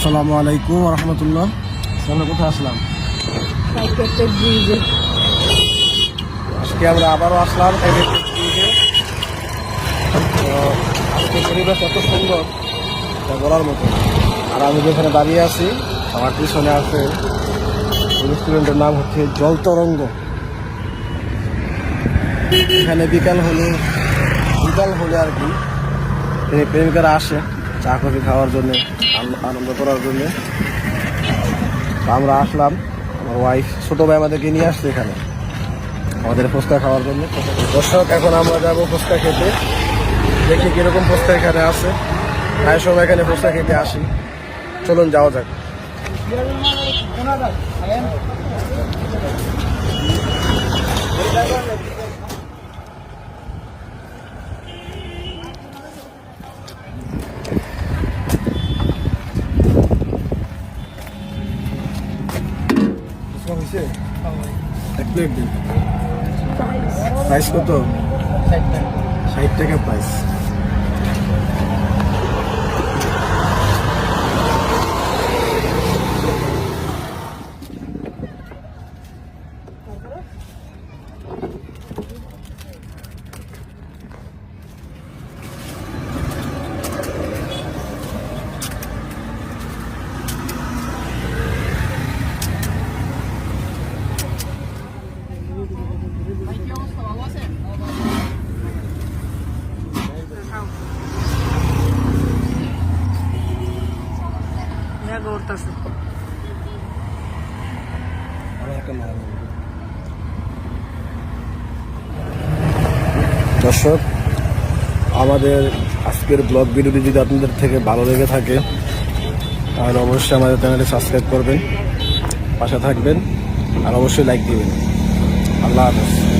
আসসালামু আলাইকুম রহমতুল্লাহ। আমরা কোথায় আসলাম? আজকে আমরা আবারও আসলাম ব্রিজে। আজকে পরিবেশ এত সুন্দর তা বলার মতো। আর আমি যেখানে দাঁড়িয়ে আছি আমার পিছনে আছে রেস্টুরেন্টের নাম হচ্ছে জল তরঙ্গ। এখানে বিকাল হলে আর কি প্রেমিকারা আসে চা কফি খাওয়ার জন্য, আনন্দ করার জন্য। আমরা আসলাম, আমার ওয়াইফ ছোটো ভাই আমাদেরকে নিয়ে আসছে এখানে আমাদের ফুচকা খাওয়ার জন্য। দর্শক, এখন আমরা যাবো ফুচকা খেতে। দেখি কীরকম ফুচকা এখানে আছে। প্রায় সময় এখানে ফুচকা খেতে আসি। চলুন যাওয়া যাক। এক প্লেট দিন। প্রাইস কত? 60 টাকা প্রাইস। দর্শক, আমাদের আজকের ব্লগ ভিডিওটি যদি আপনাদের থেকে ভালো লেগে থাকে তাহলে অবশ্যই আমাদের চ্যানেলটি সাবস্ক্রাইব করবেন, পাশে থাকবেন আর অবশ্যই লাইক দিবেন। আল্লাহ হাফেজ।